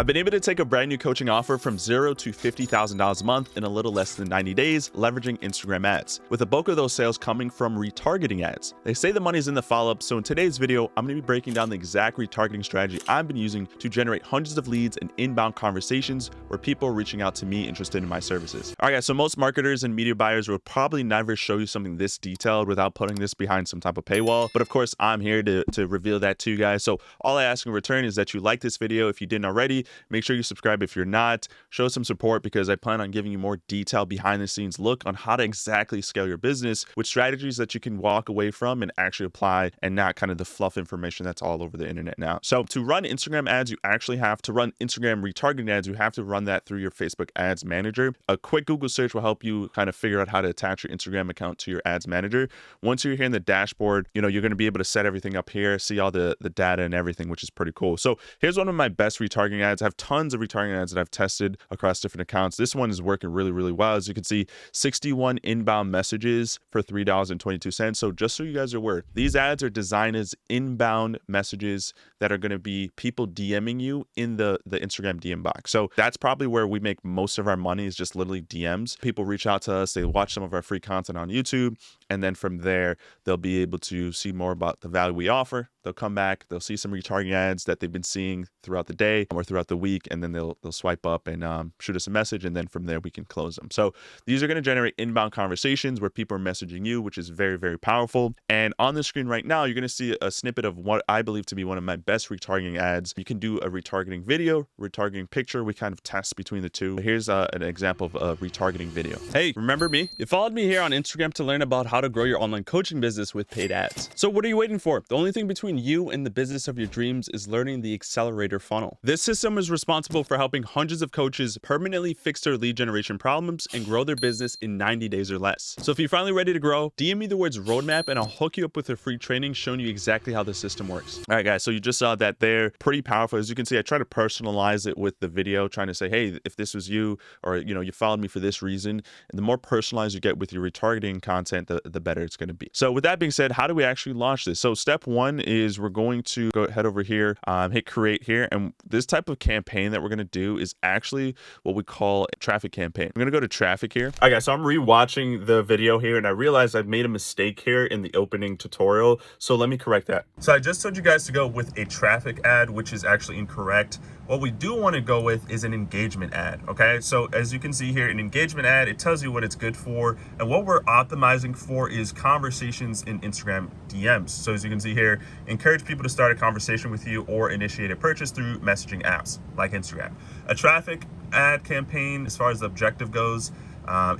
I've been able to take a brand new coaching offer from $0 to $50,000 a month in a little less than 90 days, leveraging Instagram ads, with the bulk of those sales coming from retargeting ads. They say the money's in the follow-up, so in today's video, I'm going to be breaking down the exact retargeting strategy I've been using to generate hundreds of leads and inbound conversations where people are reaching out to me interested in my services. All right, guys, so most marketers and media buyers will probably never show you something this detailed without putting this behind some type of paywall, but of course, I'm here to reveal that to you guys. So all I ask in return is that you like this video if you didn't already. Make sure you subscribe if you're not. Show some support because I plan on giving you more detailed behind the scenes look on how to exactly scale your business with strategies that you can walk away from and actually apply, and not kind of the fluff information that's all over the internet now. So to run Instagram ads, you actually have to run Instagram retargeting ads. You have to run that through your Facebook Ads Manager. A quick Google search will help you kind of figure out how to attach your Instagram account to your Ads Manager. Once you're here in the dashboard, you're going to be able to set everything up here, see all the data and everything, which is pretty cool. So here's one of my best retargeting ads. I have tons of retargeting ads that I've tested across different accounts. This one is working really, really well. As you can see, 61 inbound messages for $3.22. So just so you guys are aware, these ads are designed as inbound messages that are going to be people DMing you in the Instagram DM box. So that's probably where we make most of our money, is just literally DMs. People reach out to us, they watch some of our free content on YouTube, and then from there, they'll be able to see more about the value we offer. They'll come back, they'll see some retargeting ads that they've been seeing throughout the day or throughout the week, and then they'll swipe up and shoot us a message, and then from there we can close them. So these are going to generate inbound conversations where people are messaging you, which is very, very powerful. And on the screen right now, you're going to see a snippet of what I believe to be one of my best retargeting ads. You can do a retargeting video, retargeting picture. We kind of test between the two. Here's an example of a retargeting video. Hey, remember me? You followed me here on Instagram to learn about how to grow your online coaching business with paid ads. So what are you waiting for? The only thing between you and the business of your dreams is learning the Accelerator Funnel. This system is responsible for helping hundreds of coaches permanently fix their lead generation problems and grow their business in 90 days or less. So if you're finally ready to grow, DM me the words roadmap and I'll hook you up with a free training showing you exactly how the system works. All right, guys, so you just saw that there. Pretty powerful. As you can see, I try to personalize it with the video, trying to say, hey, if this was you, or you followed me for this reason. And the more personalized you get with your retargeting content, the better it's going to be. So with that being said, how do we actually launch this? So step one is we're going to go head over here, hit create here. And this type of campaign that we're going to do is actually what we call a traffic campaign. I'm going to go to traffic here. All right, guys, so I'm rewatching the video here and I realized I've made a mistake here in the opening tutorial. So let me correct that. So I just told you guys to go with a traffic ad, which is actually incorrect. What we do want to go with is an engagement ad, okay? So as you can see here, an engagement ad, it tells you what it's good for. And what we're optimizing for is conversations in Instagram DMs. So as you can see here, encourage people to start a conversation with you or initiate a purchase through messaging apps like Instagram. A traffic ad campaign, as far as the objective goes,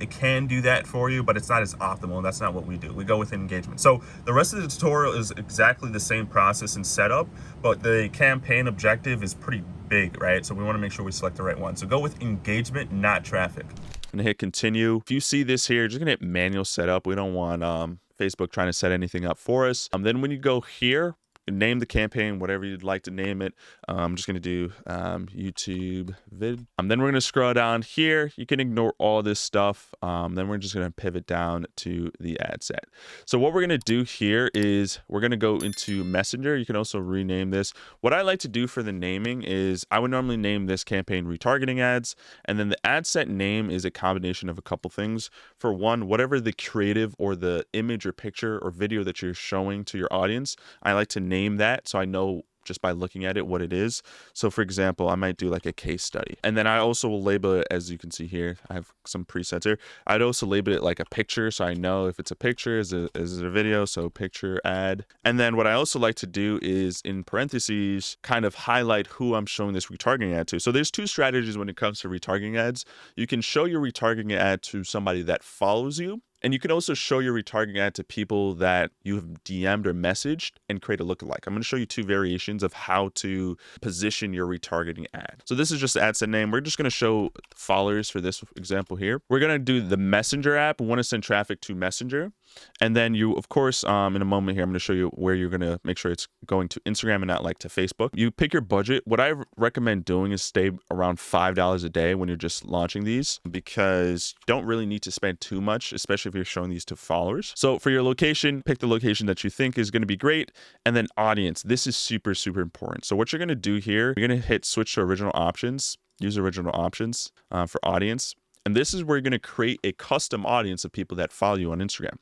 it can do that for you, but it's not as optimal, and that's not what we do. We go with engagement. So the rest of the tutorial is exactly the same process and setup, but the campaign objective is pretty big, right? So we want to make sure we select the right one. So go with engagement, not traffic. I'm gonna hit continue. If you see this here, just gonna hit manual setup. We don't want Facebook trying to set anything up for us. Then when you go here, name the campaign whatever you'd like to name it. I'm just going to do YouTube vid. Then we're going to scroll down here. You can ignore all this stuff. Then we're just going to pivot down to the ad set. So what we're going to do here is we're going to go into Messenger. You can also rename this. What I like to do for the naming is I would normally name this campaign retargeting ads, and then the ad set name is a combination of a couple things. For one, whatever the creative or the image or picture or video that you're showing to your audience, I like to name that so I know just by looking at it what it is. So for example, I might do like a case study, and then I also will label it, as you can see here, I have some presets here. I'd also label it like a picture, so I know if it's a picture, is it a video, so picture ad. And then what I also like to do is in parentheses kind of highlight who I'm showing this retargeting ad to. So there's two strategies when it comes to retargeting ads. You can show your retargeting ad to somebody that follows you, and you can also show your retargeting ad to people that you have DM'd or messaged and create a lookalike. I'm going to show you two variations of how to position your retargeting ad. So this is just the ad set name. We're just going to show followers for this example here. We're going to do the Messenger app. We want to send traffic to Messenger. And then you, of course, in a moment here, I'm going to show you where you're going to make sure it's going to Instagram and not like to Facebook. You pick your budget. What I recommend doing is stay around $5 a day when you're just launching these, because you don't really need to spend too much, especially if you're showing these to followers. So for your location, pick the location that you think is going to be great. And then audience, this is super, super important. So what you're going to do here, you're going to hit switch to original options, use original options for audience. And this is where you're going to create a custom audience of people that follow you on Instagram.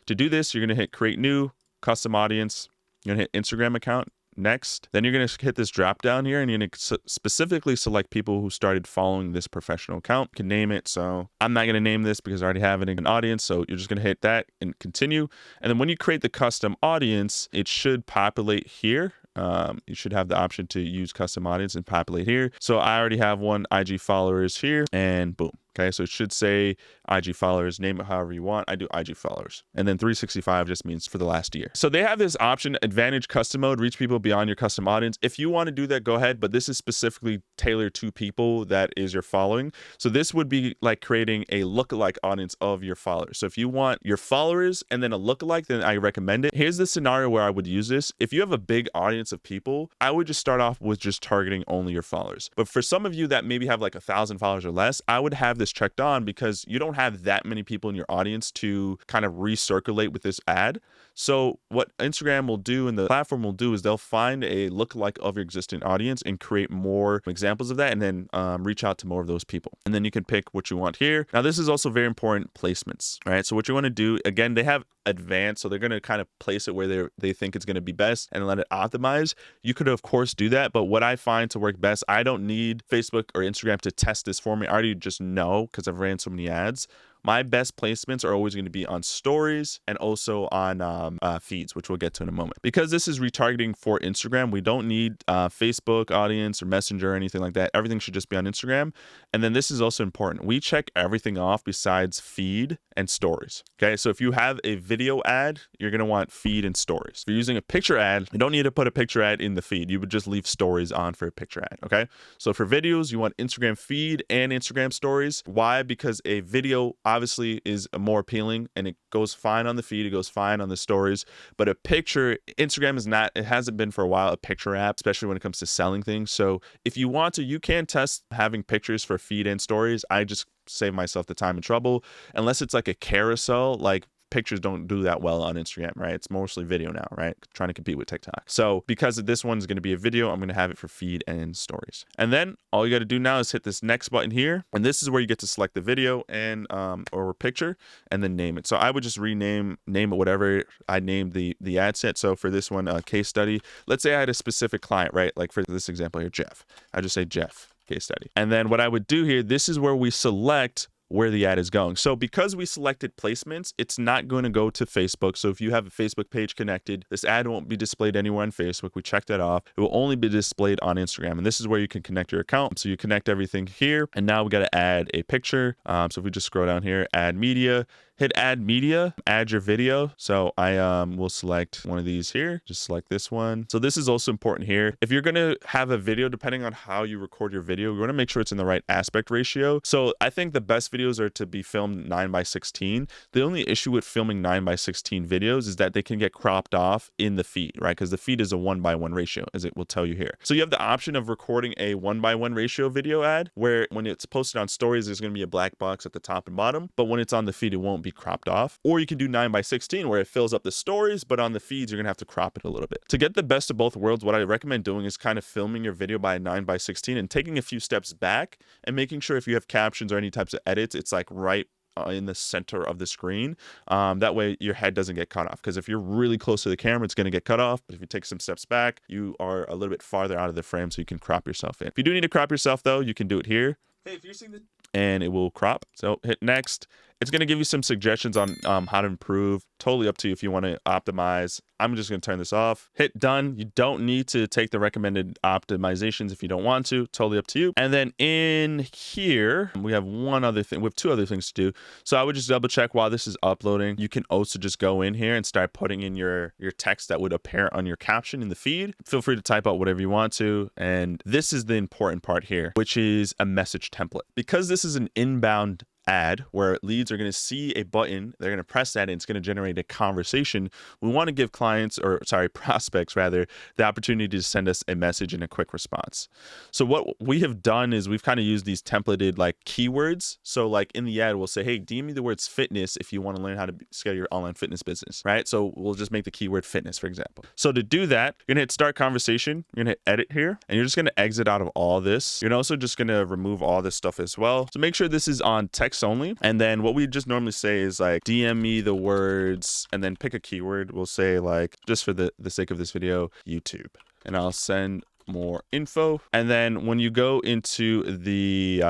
To do this, you're going to hit create new custom audience. You're going to hit Instagram account. Next, then you're going to hit this drop down here, and you're going to specifically select people who started following this professional account. You can name it. So I'm not going to name this because I already have it in an audience. So you're just going to hit that and continue. And then when you create the custom audience, it should populate here. You should have the option to use custom audience and populate here. So I already have one IG followers here, and boom. Okay, so it should say IG followers, name it however you want. I do IG followers. And then 365 just means for the last year. So they have this option, advantage custom mode, reach people beyond your custom audience. If you want to do that, go ahead. But this is specifically tailored to people that is your following. So this would be like creating a lookalike audience of your followers. So if you want your followers and then a lookalike, then I recommend it. Here's the scenario where I would use this. If you have a big audience of people, I would just start off with just targeting only your followers. But for some of you that maybe have like 1,000 followers or less, I would have this checked on, because you don't have that many people in your audience to kind of recirculate with this ad. So what Instagram will do and the platform will do is they'll find a lookalike of your existing audience and create more examples of that, and then reach out to more of those people. And then you can pick what you want here. Now, this is also very important, placements, right? So what you want to do, again, they have advanced, so they're going to kind of place it where they think it's going to be best and let it optimize. You could, of course, do that, but what I find to work best, I don't need Facebook or Instagram to test this for me. I already just know, because I've ran so many ads. My best placements are always going to be on stories and also on feeds, which we'll get to in a moment. Because this is retargeting for Instagram, we don't need Facebook audience or Messenger or anything like that. Everything should just be on Instagram. And then this is also important. We check everything off besides feed and stories. Okay, so if you have a video ad, you're going to want feed and stories. If you're using a picture ad, you don't need to put a picture ad in the feed. You would just leave stories on for a picture ad. Okay, so for videos, you want Instagram feed and Instagram stories. Why? Because a video obviously is more appealing and it goes fine on the feed, it goes fine on the stories, but a picture, Instagram is not, it hasn't been for a while, a picture app, especially when it comes to selling things. So if you want to, you can test having pictures for feed and stories. I just save myself the time and trouble, unless it's like a carousel, like pictures don't do that well on Instagram, right? It's mostly video now, right? Trying to compete with TikTok. So because this one's going to be a video, I'm going to have it for feed and stories. And then all you got to do now is hit this next button here. And this is where you get to select the video and or picture and then name it. So I would just name it whatever I named the ad set. So for this one, case study, let's say I had a specific client, right? Like for this example here, Jeff. I just say Jeff case study. And then what I would do here, this is where we select where the ad is going. So because we selected placements, it's not going to go to Facebook. So if you have a Facebook page connected, this ad won't be displayed anywhere on Facebook. We checked that off. It will only be displayed on Instagram. And this is where you can connect your account. So you connect everything here. And now we got to add a picture. So if we just scroll down here, add media, hit add media, add your video. So I will select one of these here, just select this one. So this is also important here. If you're gonna have a video, depending on how you record your video, you wanna make sure it's in the right aspect ratio. So I think the best videos are to be filmed 9:16. The only issue with filming 9:16 videos is that they can get cropped off in the feed, right? Because the feed is a 1:1 ratio, as it will tell you here. So you have the option of recording a 1:1 ratio video ad, where when it's posted on stories, there's gonna be a black box at the top and bottom, but when it's on the feed, it won't be cropped off. Or you can do 9:16 where it fills up the stories, but on the feeds you're gonna have to crop it a little bit. To get the best of both worlds, what I recommend doing is kind of filming your video by 9:16 and taking a few steps back and making sure if you have captions or any types of edits, it's like right in the center of the screen. That way your head doesn't get cut off, because if you're really close to the camera, it's going to get cut off. But if you take some steps back, you are a little bit farther out of the frame, so you can crop yourself in. If you do need to crop yourself though, you can do it here. Hey, if you're seeing the and it will crop. So hit next. It's going to give you some suggestions on how to improve. Totally up to you if you want to optimize. I'm just going to turn this off. Hit done. You don't need to take the recommended optimizations if you don't want to. Totally up to you. And then in here, we have one other thing. We have two other things to do. So I would just double check while this is uploading. You can also just go in here and start putting in your text that would appear on your caption in the feed. Feel free to type out whatever you want to. And this is the important part here, which is a message template. Because this is an inbound ad where leads are going to see a button, they're going to press that, and it's going to generate a conversation. We want to give clients, or sorry, prospects rather, the opportunity to send us a message and a quick response. So what we have done is we've kind of used these templated like keywords. So like in the ad, we'll say, hey, DM me the words fitness if you want to learn how to scale your online fitness business, right? So we'll just make the keyword fitness, for example. So to do that, you're gonna hit start conversation, you're gonna hit edit here, and you're just gonna exit out of all this. You're also just gonna remove all this stuff as well. So make sure this is on text only. And then what we just normally say is like, DM me the words, and then pick a keyword. We'll say like, just for the sake of this video, YouTube. And I'll send more info. And then when you go into the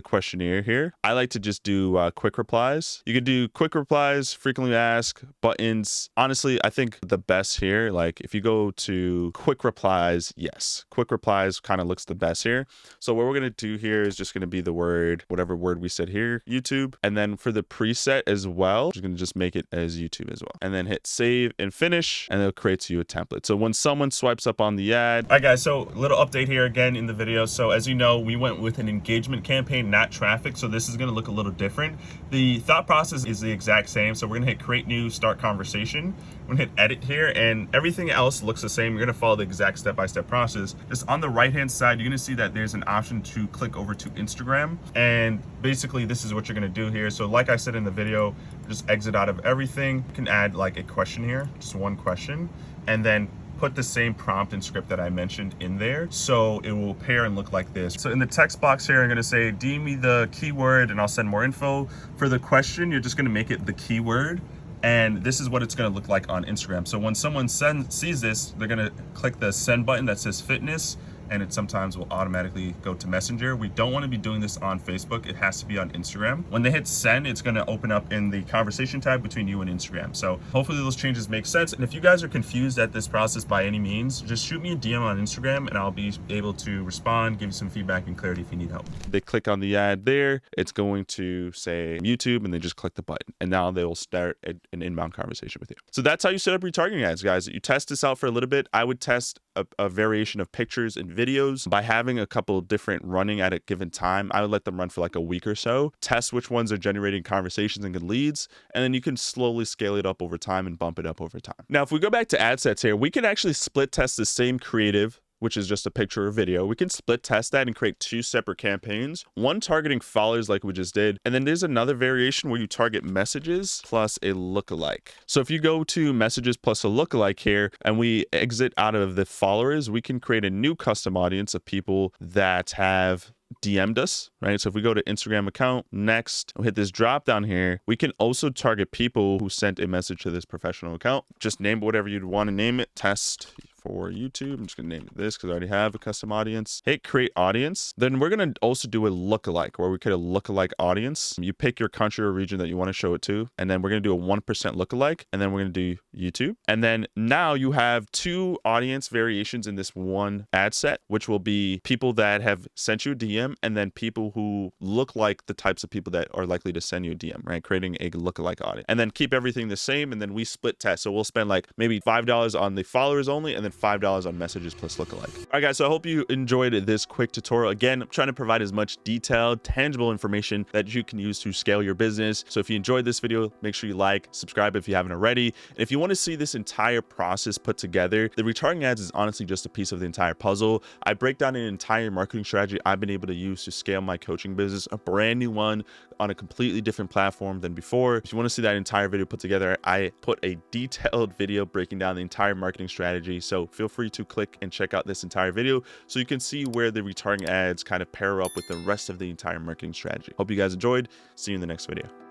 questionnaire here, I like to just do quick replies. You could do quick replies, frequently asked, buttons. Honestly, I think the best here, like if you go to quick replies, yes, quick replies kind of looks the best here. So what we're going to do here is just going to be the word, whatever word we said here, YouTube. And then for the preset as well, we're going to just make it as YouTube as well. And then hit save and finish, and it'll create you a template. So when someone swipes up on the ad. All right, guys, so little update here again in the video. So as you know, we went with an engagement campaign, not traffic. So this is going to look a little different. The thought process is the exact same. So we're going to hit create new, start conversation. We're going to hit edit here, and everything else looks the same. You're going to follow the exact step-by-step process. Just on the right-hand side, you're going to see that there's an option to click over to Instagram. And basically this is what you're going to do here. So like I said in the video, just exit out of everything. You can add like a question here, just one question, and then put the same prompt and script that I mentioned in there. So it will pair and look like this. So in the text box here, I'm gonna say, DM me the keyword and I'll send more info. For the question, you're just gonna make it the keyword. And this is what it's gonna look like on Instagram. So when someone sees this, they're gonna click the send button that says fitness, and it sometimes will automatically go to Messenger. We don't want to be doing this on Facebook. It has to be on Instagram. When they hit send, it's going to open up in the conversation tab between you and Instagram. So hopefully those changes make sense. And if you guys are confused at this process by any means, just shoot me a DM on Instagram and I'll be able to respond, give you some feedback and clarity if you need help. They click on the ad there, it's going to say YouTube, and they just click the button. And now they will start an inbound conversation with you. So that's how you set up retargeting ads, guys. You test this out for a little bit. I would test a variation of pictures and videos by having a couple of different running at a given time. I would let them run for like a week or so, test which ones are generating conversations and good leads, and then you can slowly scale it up over time and bump it up over time. Now, if we go back to ad sets here, we can actually split test the same creative, which is just a picture or video. We can split test that and create two separate campaigns, one targeting followers like we just did, and then there's another variation where you target messages plus a lookalike. So if you go to messages plus a lookalike here and we exit out of the followers, we can create a new custom audience of people that have DM'd us, right? So if we go to Instagram account, next, we'll hit this drop down here. We can also target people who sent a message to this professional account. Just name whatever you'd want to name it. Test for YouTube. I'm just going to name it this because I already have a custom audience. Hit create audience. Then we're going to also do a lookalike where we create a lookalike audience. You pick your country or region that you want to show it to. And then we're going to do a 1% lookalike. And then we're going to do YouTube. And then now you have two audience variations in this one ad set, which will be people that have sent you a DM and then people who look like the types of people that are likely to send you a DM, right? Creating a lookalike audience. And then keep everything the same. And then we split test. So we'll spend like maybe $5 on the followers only and then $5 on messages plus lookalike. All right, guys, so I hope you enjoyed this quick tutorial. Again, I'm trying to provide as much detailed, tangible information that you can use to scale your business. So if you enjoyed this video, make sure you like, subscribe if you haven't already. And if you want to see this entire process put together, the retargeting ads is honestly just a piece of the entire puzzle. I break down an entire marketing strategy I've been able to use to scale my coaching business, a brand new one on a completely different platform than before. If you want to see that entire video put together, I put a detailed video breaking down the entire marketing strategy. So feel free to click and check out this entire video so you can see where the retargeting ads kind of pair up with the rest of the entire marketing strategy. Hope you guys enjoyed. See you in the next video.